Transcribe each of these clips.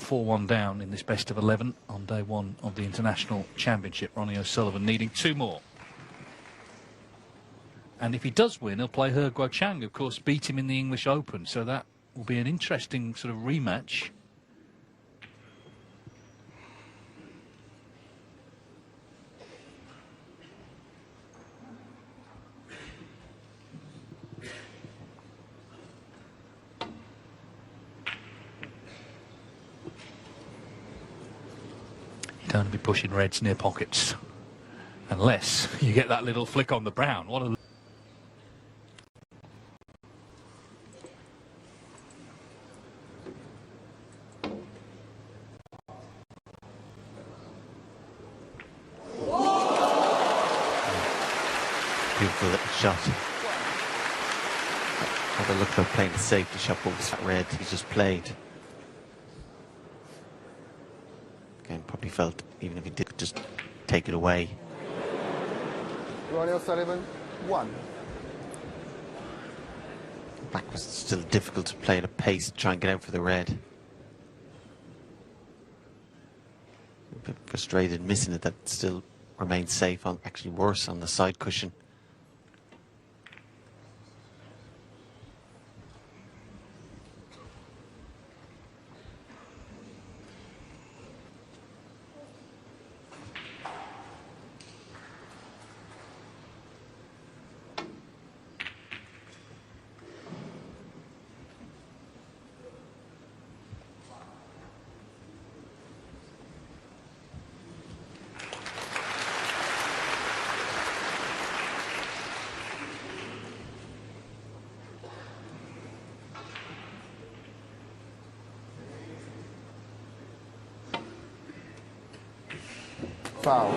4-1 down in this best of 11 on day one of the International Championship. Ronnie O'Sullivan needing 2 more. And if he does win, he'll play He Guochang, of course, beat him in the English Open. So that will be an interesting sort of rematch. You don't want to be pushing reds near pockets. Unless you get that little flick on the brown. What a... Beautiful little shot. Had a look for playing the safety shot, but was that red he just played. Again, probably felt even if he did just take it away. Ronnie O'Sullivan, 1. Black was still difficult to play at a pace, try and get out for the red. A bit frustrated missing it, that still remained safe, on actually worse on the side cushion. Foul.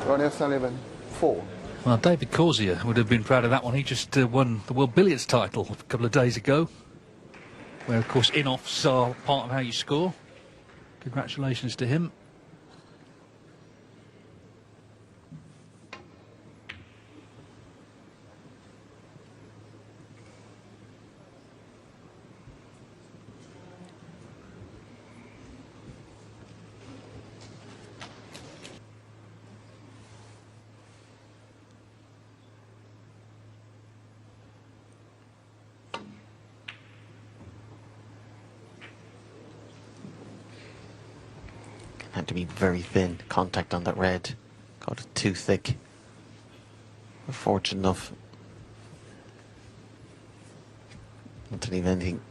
Ronnie O'Sullivan, 4. Well, David Corsier would have been proud of that one. He just won the World Billiards title a couple of days ago, where, of course, in-offs are part of how you score. Congratulations to him. Had to be very thin contact on that red. Got it too thick. We're fortunate enough not to leave anything.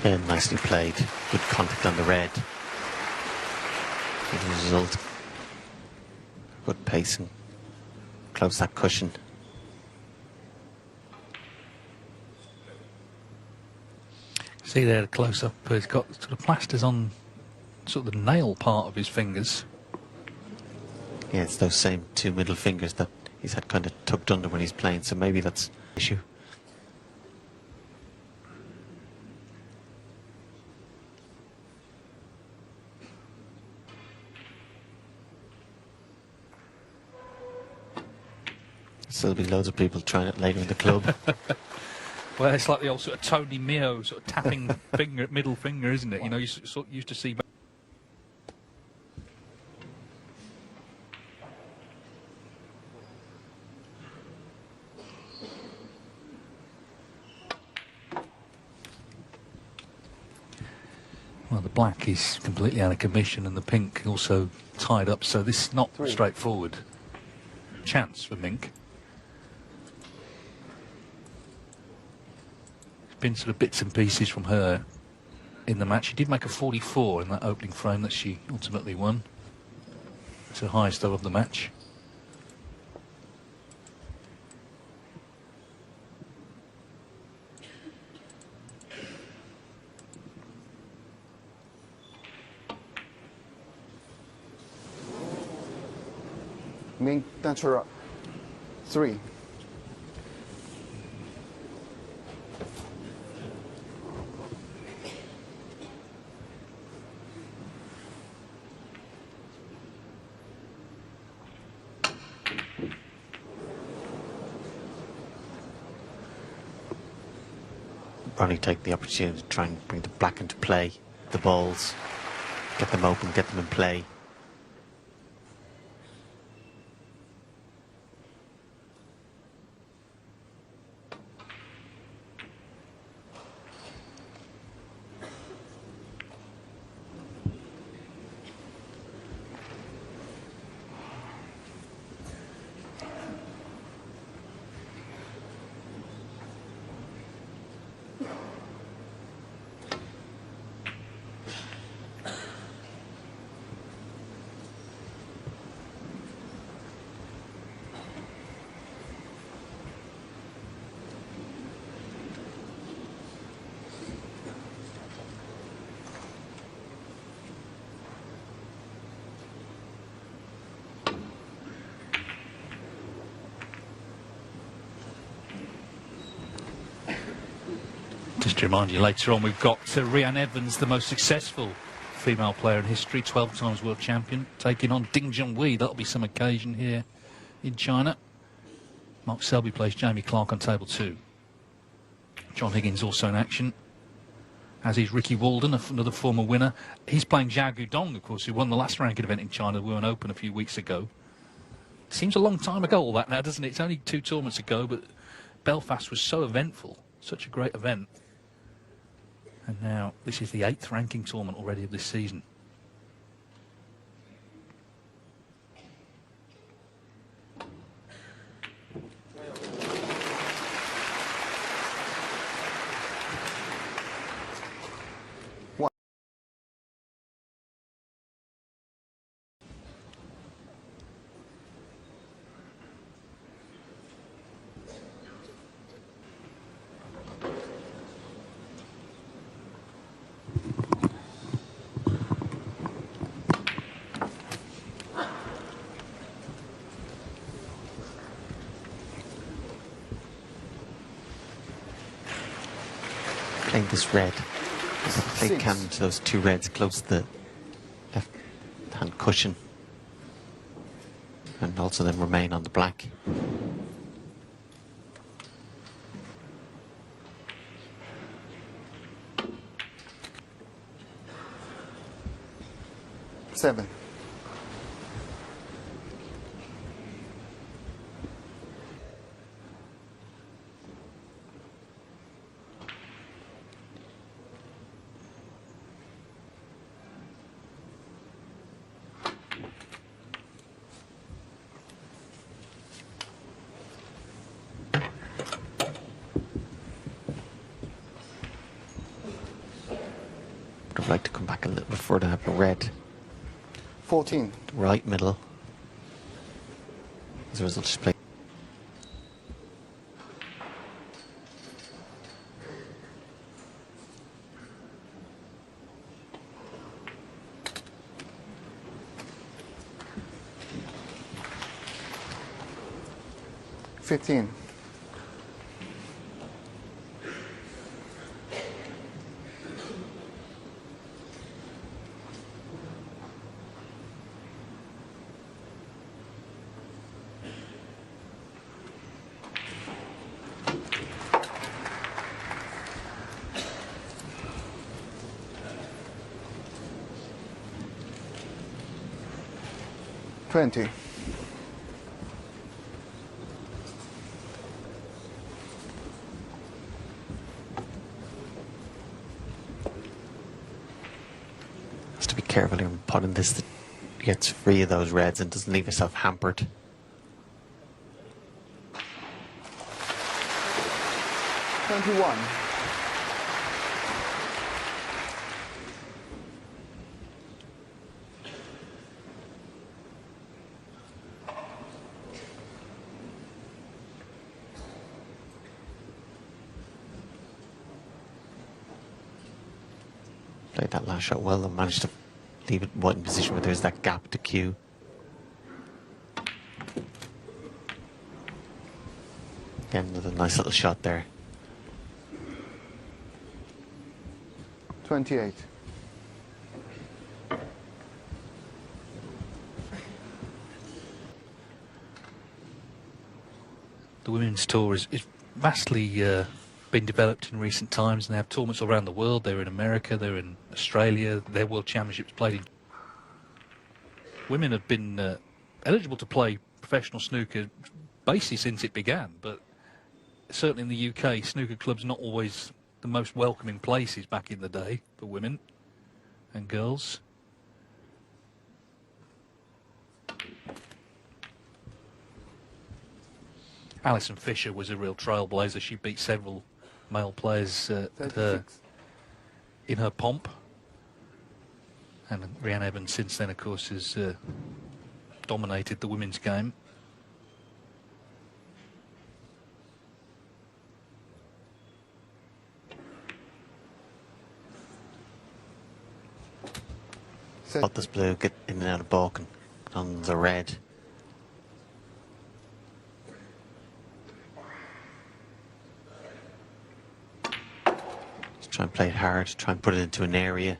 Yeah, nicely played. Good contact on the red. Good result. Good pacing. Close that cushion. See there, close up. He's got sort of plasters on sort of the nail part of his fingers. Yeah, it's those same 2 middle fingers that he's had kind of tucked under when he's playing, so maybe that's an issue. Still be loads of people trying it later in the club. Well, it's like the old sort of Tony Mio sort of tapping middle finger, isn't it? You know, you sort of used to see. Well, the black is completely out of commission and the pink also tied up, so this is not straightforward chance for Mink. Been sort of bits and pieces from her in the match. She did make a 44 in that opening frame that she ultimately won. It's the highest though of the match. Mink Nutcharut 3. Ronnie take the opportunity to try and bring the black into play, the balls, get them open, get them in play. Just to remind you, later on we've got Rhian Evans, the most successful female player in history, 12 times world champion, taking on Ding Junhui. That'll be some occasion here in China. Mark Selby plays Jamie Clark on table 2. John Higgins also in action, as is Ricky Walden, another former winner. He's playing Zhao Gudong, of course, who won the last ranked event in China, the Wuhan Open, a few weeks ago. Seems a long time ago, all that now, doesn't it? It's only 2 tournaments ago, but Belfast was so eventful, such a great event. And now this is the 8th ranking tournament already of this season. Playing this red. Play cannon to those 2 reds close to the left hand cushion. And also then remain on the black. Seven. I'd like to come back a little bit further and have a red 14. right middle. As a result, just play. $15. $20. Just to be careful here, putting this that gets free of those reds and doesn't leave yourself hampered. $21. Played that last shot well and managed to leave it in position where there's that gap to cue. Again, another nice little shot there. 28. The women's tour is vastly been developed in recent times, and they have tournaments all around the world. They're in America, they're in Australia, their World Championships played in... Women have been eligible to play professional snooker basically since it began, but certainly in the UK, snooker clubs not always the most welcoming places back in the day for women and girls. Alison Fisher was a real trailblazer. She beat several male players in her pomp. And Rhiannon Evans since then, of course, has dominated the women's game. Thought this blue get in and out of balk on the red. Just try and play it hard, try and put it into an area.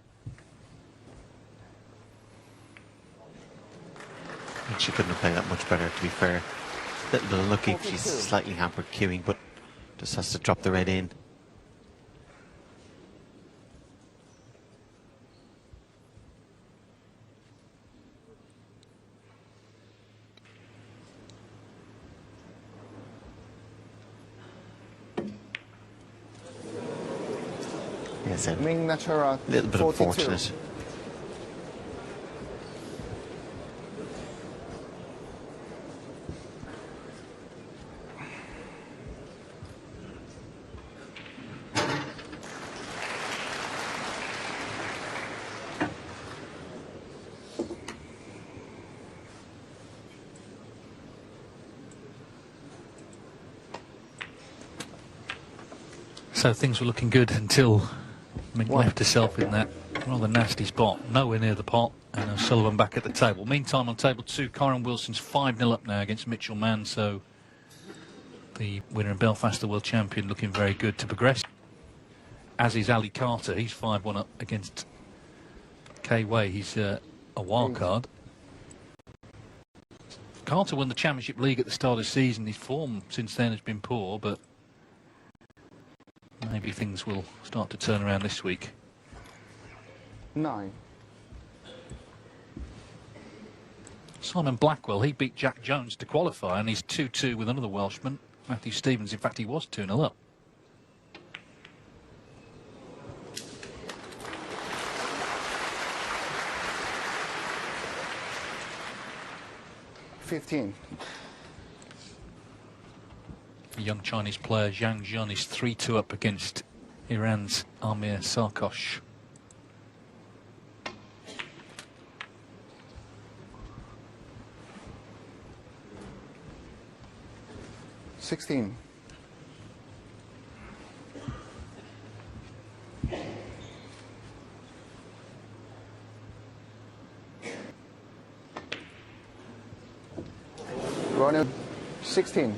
And she couldn't have played that much better, to be fair. A little bit unlucky, she's slightly hampered queuing, but just has to drop the red in. Mink Nutcharut, a little bit 42. unfortunate. So things were looking good until Mink left herself in that rather nasty spot, nowhere near the pot, and O'Sullivan back at the table. Meantime, on table 2, Kyron Wilson's 5-0 up now against Mitchell Mann, so the winner in Belfast, the world champion, looking very good to progress. As is Ali Carter, he's 5-1 up against Kay Way. He's a wild card. Carter won the Championship League at the start of the season. His form since then has been poor, but maybe things will start to turn around this week. 9. Simon Blackwell, he beat Jack Jones to qualify, and he's 2-2 with another Welshman, Matthew Stevens. In fact, he was 2-0 up. $15. The young Chinese player Zhang Jun is 3-2 up against Iran's Amir Sarkosh. $16. Ronnie, 16.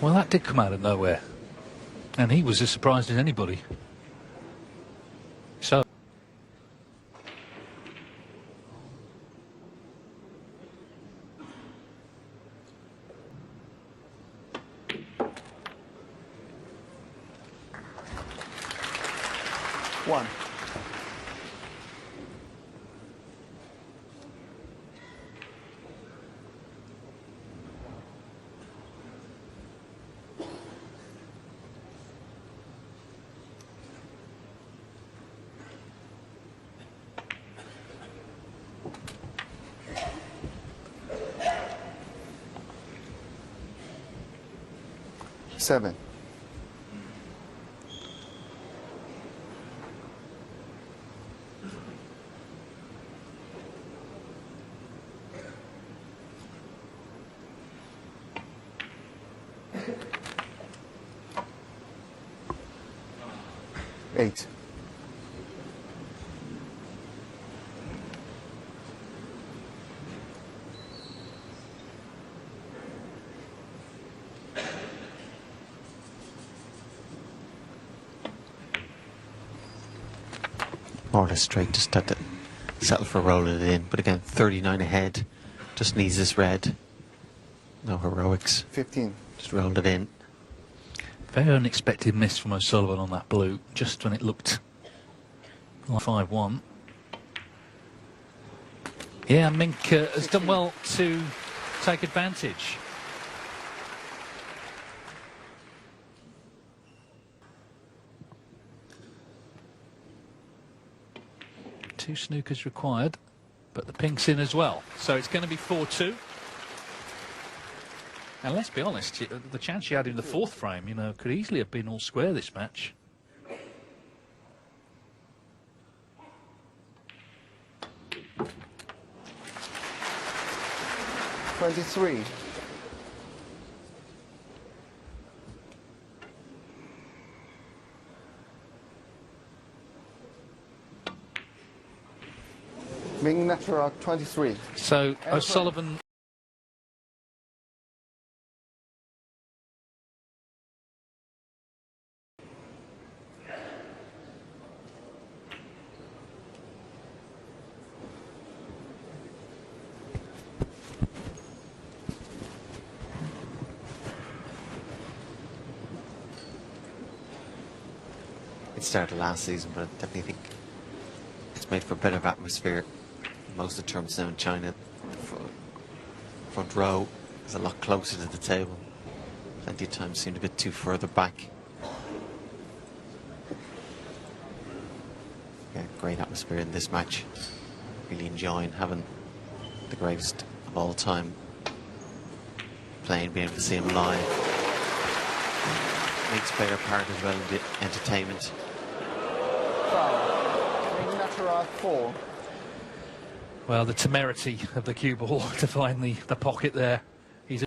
Well, that did come out of nowhere, and he was as surprised as anybody. So One. Seven. Eight. more or less straight, just had to settle for rolling it in. But again, 39 ahead, just needs this red. No heroics, 15. just rolled it in. Very unexpected miss from O'Sullivan on that blue, just when it looked like 5-1. Yeah, Mink has done well to take advantage. Two snookers required, but the pink's in as well. So it's going to be 4-2. And let's be honest, the chance she had in the fourth frame, you know, could easily have been all square this match. $23. Mink Nutcharut 23. So O'Sullivan. It started last season, but I definitely think it's made for a better atmosphere. Most of the tournaments now in China, the front row is a lot closer to the table. Plenty of times seemed a bit too further back. Yeah, great atmosphere in this match. Really enjoying having the greatest of all time playing, being able to see him live. Makes player part as well in the entertainment. Foul. Mink Nutcharut 4. Well, the temerity of the cue ball to find the pocket there. He's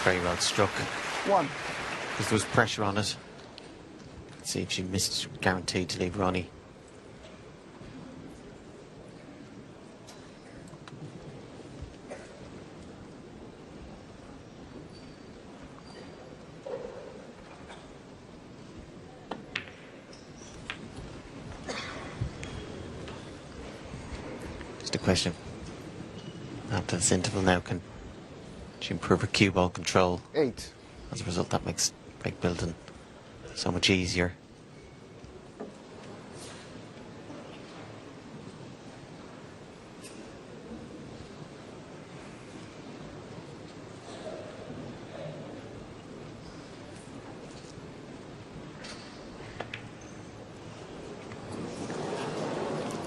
Very well struck. 1. Because there was pressure on it. Let's see if she missed, guaranteed to leave Ronnie. Just a question. After this interval now, can she improve her cue ball control? 8. As a result, that makes break building so much easier.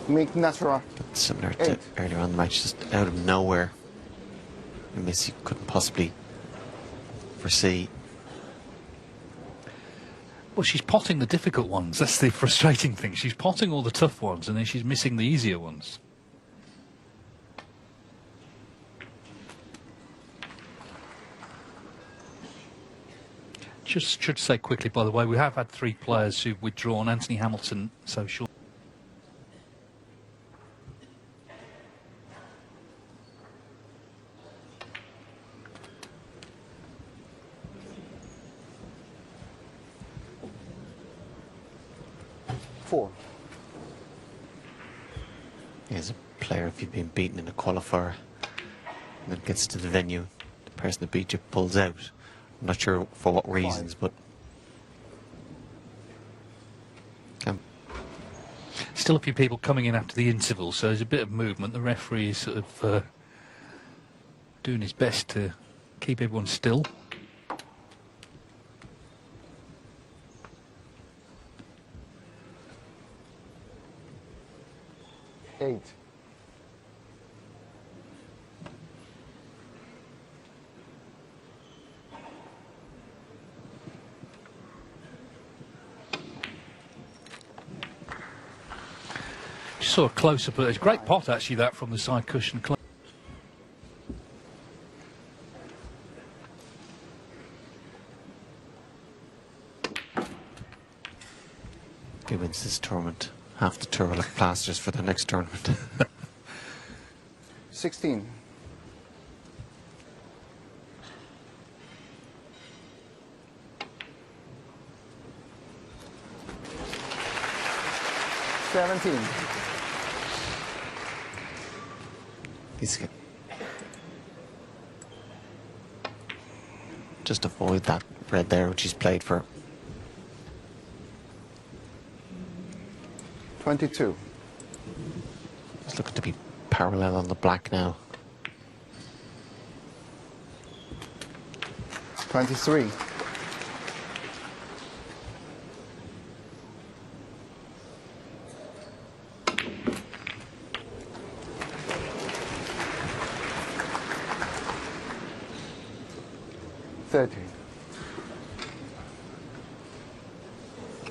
Mink Nutcharut. Similar to 8. earlier on in the match, just out of nowhere. A miss you couldn't possibly foresee. Well, she's potting the difficult ones. That's the frustrating thing. She's potting all the tough ones, and then she's missing the easier ones. Just should say quickly, by the way, we have had 3 players who've withdrawn. Anthony Hamilton, so short. As a player, if you've been beaten in a qualifier and then gets to the venue, the person that beat you pulls out. I'm not sure for what reasons, but Still a few people coming in after the interval, so there's a bit of movement. The referee is sort of doing his best to keep everyone still. Just saw a close-up. It's a great pot, actually, that from the side cushion. Who wins this tournament? Half the tour will have plasters for the next tournament. 16. $17. He's just avoid that red there, which he's played for. 22. He's looking to be parallel on the black now. 23.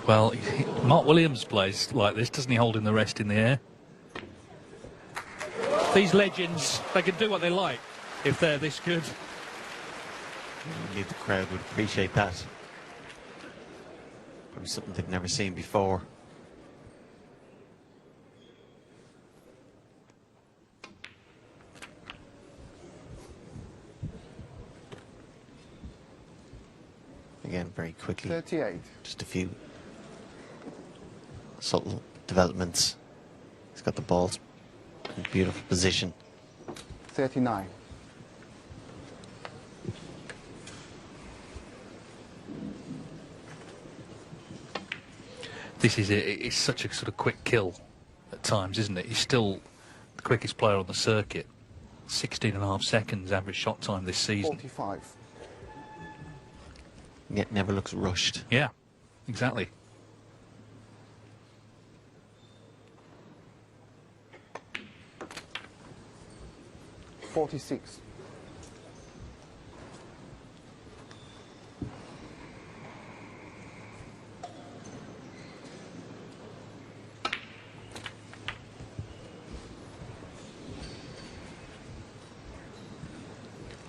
Well, Mark Williams plays like this, doesn't he, holding the rest in the air? These legends, they can do what they like if they're this good. Indeed, the crowd would appreciate that. Probably something they've never seen before. Again, very quickly. 38. Just a few subtle developments. He's got the balls in beautiful position. 39. This is it. It's such a sort of quick kill at times, isn't it? He's still the quickest player on the circuit. 16.5 seconds average shot time this season. 45. Yet never looks rushed. Yeah, exactly. $46.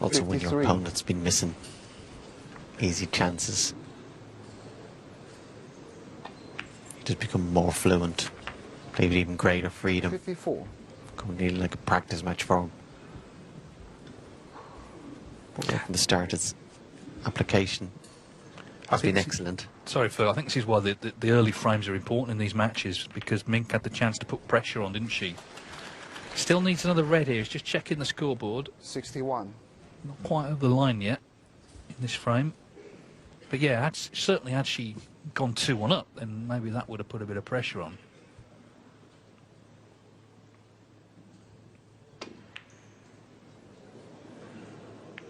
Also, when your 53. opponent's been missing easy chances, you just become more fluent, play with even greater freedom. 54. Become nearly like a practice match for him. But right from the start, its application has been excellent. Sorry, Phil, I think this is why the early frames are important in these matches, because Mink had the chance to put pressure on, didn't she? Still needs another red here. He's just checking the scoreboard. 61. Not quite over the line yet in this frame. But yeah, certainly had she gone 2-1 up, then maybe that would have put a bit of pressure on.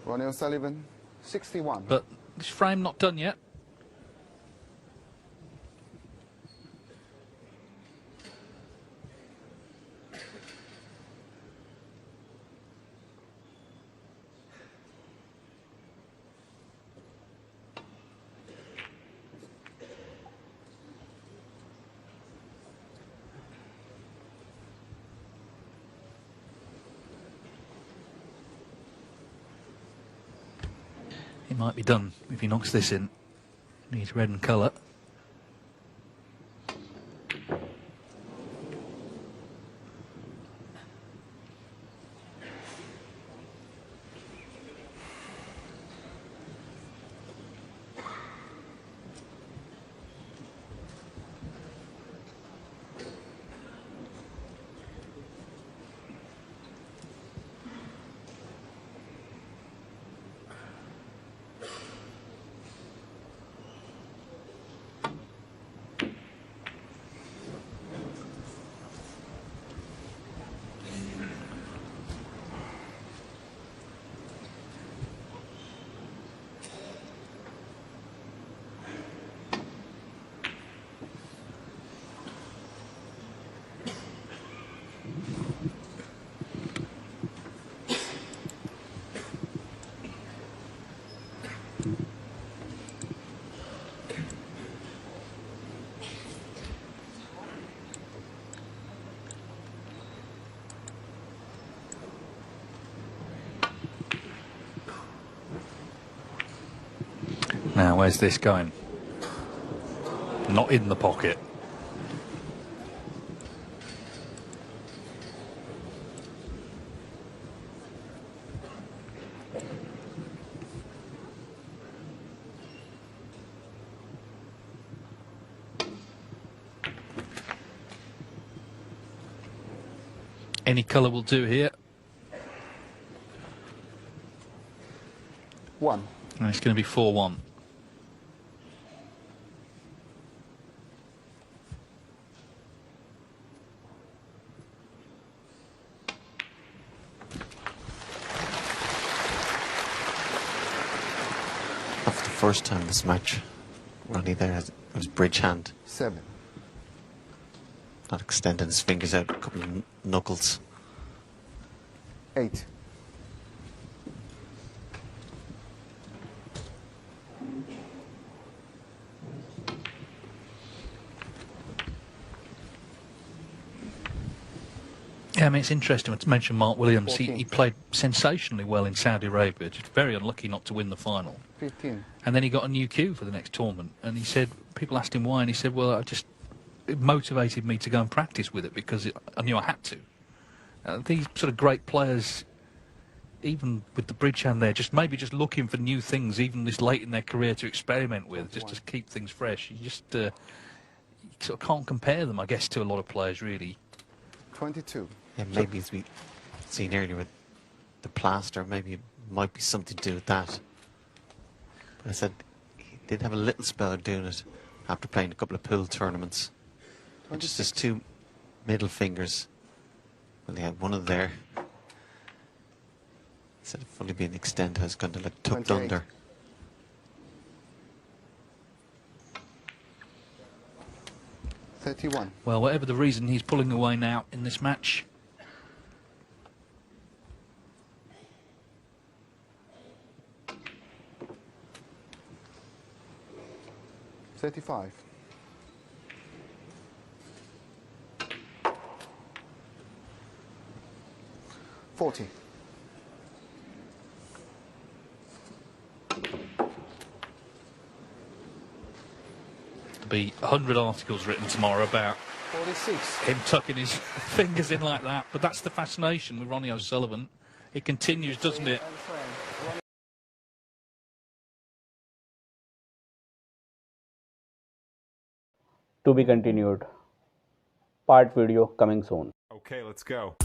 Ronnie O'Sullivan, 61. But this frame not done yet. He might be done if he knocks this in. Needs red and colour. Now, where's this going? Not in the pocket. Any colour will do here. 1. And it's going to be 4-1. Not for the first time this match, Ronnie there has his bridge hand. 7. Not extending his fingers out, a couple of knuckles. 8. Yeah, I mean, it's interesting to mention Mark Williams. He 14. played sensationally well in Saudi Arabia, just very unlucky not to win the final. 15. And then he got a new cue for the next tournament. And he said, people asked him why, and he said, well, it motivated me to go and practice with it because I knew I had to. These sort of great players, even with the bridge hand there, maybe just looking for new things, even this late in their career, to experiment with, just to keep things fresh. You sort of can't compare them, I guess, to a lot of players, really. 22. Yeah, maybe as we seen earlier with the plaster, maybe it might be something to do with that. But I said he did have a little spell of doing it after playing a couple of pool tournaments. And just his 2 middle fingers. Well, he had one of there. Instead of fully being extended, it's kind of like tucked 28. under. $31. Well, whatever the reason, he's pulling away now in this match. $35. 40. There'll be 100 articles written tomorrow about 46. him tucking his fingers in like that. But that's the fascination with Ronnie O'Sullivan. It continues, doesn't it? To be continued. Part video coming soon. Okay, let's go.